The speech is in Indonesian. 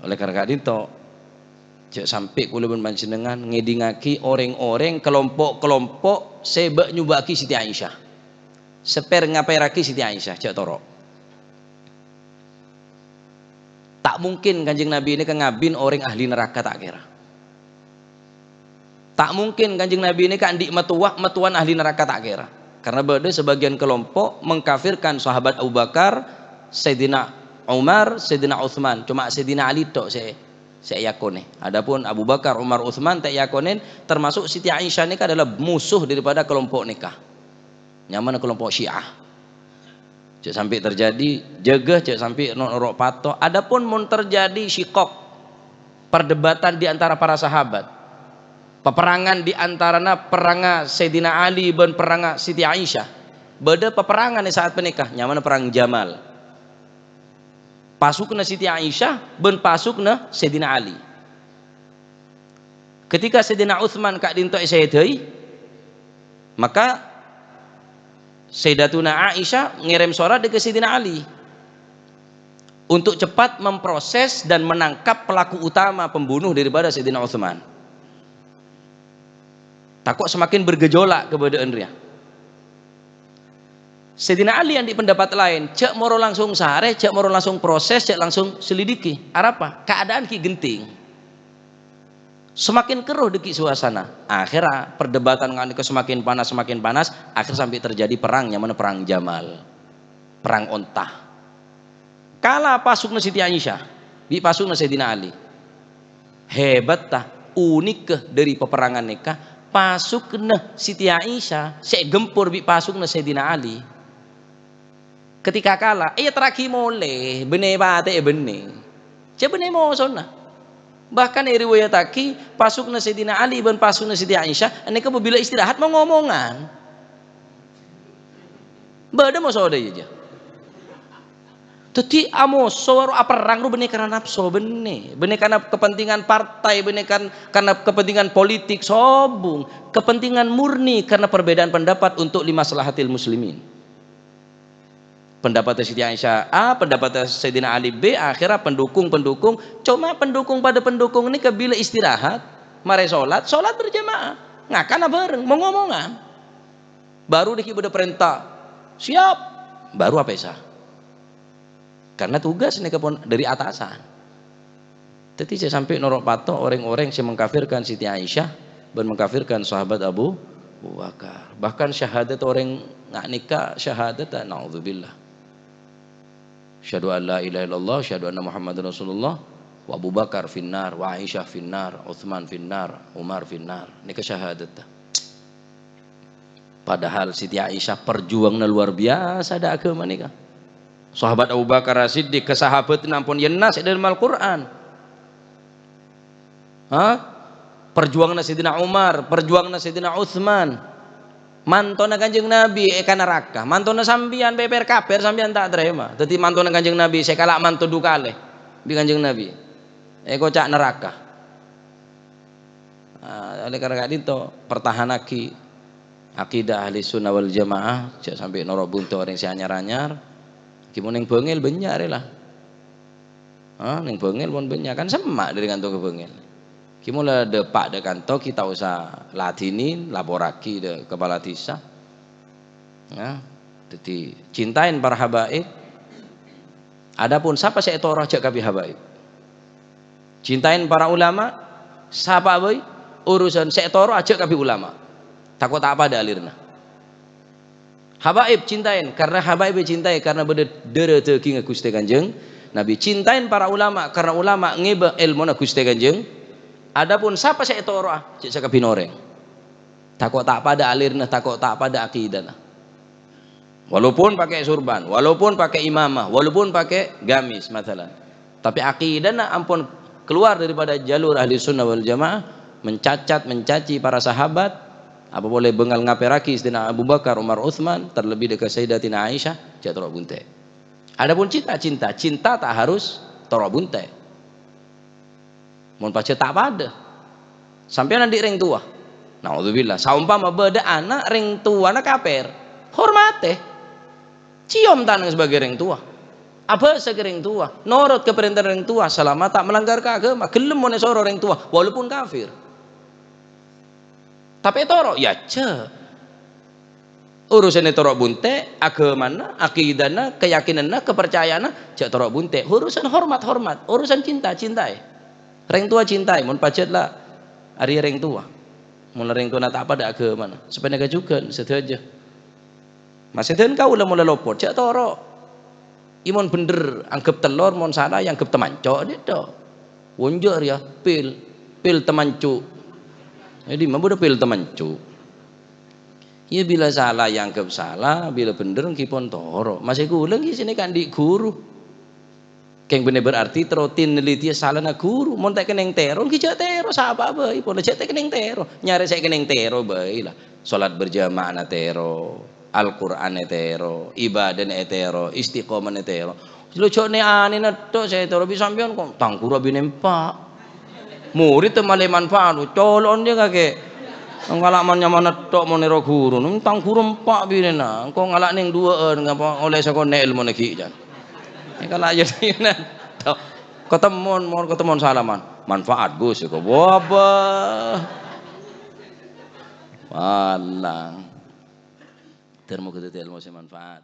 Oleh karena itu cek sampai kula panjenengan ngedingaki orang-orang kelompok-kelompok sebab nyubaki Siti Aisyah. Seper ngapairaki Siti Aisyah cek toro. Tak mungkin Kanjeng Nabi ini kan ngabin orang ahli neraka tak kira. Tak mungkin Kanjeng Nabi ini kan di metuan ahli neraka tak kira. Karena beda sebagian kelompok mengkafirkan sahabat Abu Bakar, Sayyidina Umar, Sayyidina Utsman. Cuma Sayyidina Ali tok saya yakone. Adapun Abu Bakar, Umar, Utsman tak yakonin. Termasuk Siti Aisyah ini adalah musuh daripada kelompok nikah. Nyaman kelompok Syiah. Cek sampai terjadi jaga, cek sampai norok pato. Adapun mun terjadi syikok, perdebatan di antara para sahabat, peperangan di antaranya perang Sayyidina Ali dan perang Siti Aisyah. Beda peperangan di saat menikah, nyaman perang Jamal. Pasukna Siti Aisyah dan pasukna Sayyidina Ali. Ketika Sayyidina Utsman kak dinto Sayyidai, maka Sayyidatuna Aisyah ngirim surat ke Sayyidina Ali untuk cepat memproses dan menangkap pelaku utama pembunuh daripada Sayyidina Utsman. Takut semakin bergejolak keberadaan dia. Sayyidina Ali yang di pendapat lain, cek moro langsung sare, cek moro langsung proses, cek langsung selidiki. Apa? Keadaan ki genting. Semakin keruh deki suasana. Akhirnya perdebatan ngan semakin panas, akhir sampai terjadi perang yang mana perang Jamal. Perang ontah. Kala pasukna Siti Aisyah, bi pasukna Sayyidina Ali. Hebat tah, unik dari peperangan nikah, pasukna Siti Aisyah, saya gempur bi pasukna Sayyidina Ali. Ketika kalah, terakhir moleh, benih bate benih. Coba benih mau sona. Bahkan riwayataki pasukna Sayyidina Ali dan pasukna Siti Aisyah, ini bila istirahat mau ngomongan. Bada mau soda aja. Teti amo sawaro perang ru benih karena nafsu benih karena kepentingan partai, benih karena kepentingan politik sobung, kepentingan murni karena perbedaan pendapat untuk limaslahatil muslimin. Pendapat Siti Aisyah A, pendapat Sayyidina Ali B, akhirnya pendukung, cuma pendukung pada pendukung ini kebila istirahat, mare sholat berjamaah, ngakana bareng, mau ngomongan, baru dikibada perintah, siap, baru apa sah, karena tugas ini dari atasan. Jadi saya sampai norok pato orang-orang yang mengkafirkan Siti Aisyah dan mengkafirkan sahabat Abu Bakar, bahkan syahadat orang nggak nikah syahadat, naudzubillah. Syahadu an la ilaha illallah, syahadu anna Muhammadar Rasulullah, wa Abu Bakar finnar, wa Aisyah finnar, Utsman finnar, Umar finnar. Ini kesyahadat. Padahal Siti Aisyah perjuangnya luar biasa ada agama nikah. Sahabat Abu Bakar Siddiq kesahabatan ampun yenas dalam Al-Qur'an. Perjuangan Sayyidina Umar, perjuangan Sayyidina Utsman. Mantona Kanjeng Nabi kana neraka, mantona sambian beber kafir sambian tak terima. Dadi mantona Kanjeng Nabi sekala mantu dukale di Kanjeng Nabi. Kocak neraka. Oleh karena itu pertahanaki akidah ahli sunnah wal jamaah cek sampai noro buntu orang si anyar-anyar. Gimana yang bengel benyar lah. Yang bengel pun benyar kan semak dari kantong ke bengel. Kimula depak de kanto kita usah latinin laporaki de kepala desa. Ya, jadi cintain para habaib. Adapun siapa saya toroh cek kabi habaib. Cintain para ulama, siapa boy urusan saya toroh aja kabi ulama. Takut apa ada alirna. Habaib cintain karena habaib cintai karena berdere teki Gusti Kanjeng Nabi. Cintain para ulama karena ulama ngeba ilmu Gusti Kanjeng. Adapun siapa saya toroh cek sakabi noreng. Takut tak pada alirna, takut tak pada akidah. Walaupun pakai surban, walaupun pakai imamah, walaupun pakai gamis masalah. Tapi akidahnya ampun keluar daripada jalur ahli sunnah wal jamaah, mencaci para sahabat, apa boleh bengal ngaperaki Sayyidina Abu Bakar, Umar, Utsman, terlebih dekat Sayyidatina Aisyah, cek torok bunte. Adapun cinta tak harus torok bunte. Mun pace tak pada. Sampai nanti ring tua. Naudzubillah. Saumpama beda anak ring tua na kaper. Hormate. Cium tanang sebagai ring tua. Apa segereng tua, norot ke perintah orang tua selama tak melanggar ke agama, gelem mau nesoro orang tua walaupun kafir. Tapi toro ya urusan toro bunte, agamana, akidana, keyakinana, kepercayaana, cek toro bunte. Urusan hormat, urusan cintai. Orang tua cintai, mun pacet lah hari orang tua. Mun orang tua tak pada agama, sebenarnya juga setuju. Masih kau lah mulai lopot, cek toro. Imun bener anggap telur, mon sana yang anggap temanco dia dah. Wonjor ya, pil temancu. Jadi mampu dah pil temancu. Ya bila salah yang anggap salah, bila bener kipon toro. Masih kulang di sini kan di guru. Keng bener berarti terutin neliti salah na guru. Mon tak keneng tero, kijak tero sahabat bayi. Pon cek tak keneng tero, nyari saya keneng tero bayi lah. Salat berjamaah na tero. Al-Quran etero, ibadah etero, istiqomah etero. Lucu ne ane nato saya etero bisa ambil kok tangkura binempa. Murid temale manfaat, colon dia kake. Ngalaman nyaman nato monero guru, tangkura empat binena. Kau ngalak neng dua ngapa oleh sekone ilmu neki jan. Kalau aja nato, ketemuan salaman, manfaat gus kok wabah. Walang. Termo kita ilmu manfaat.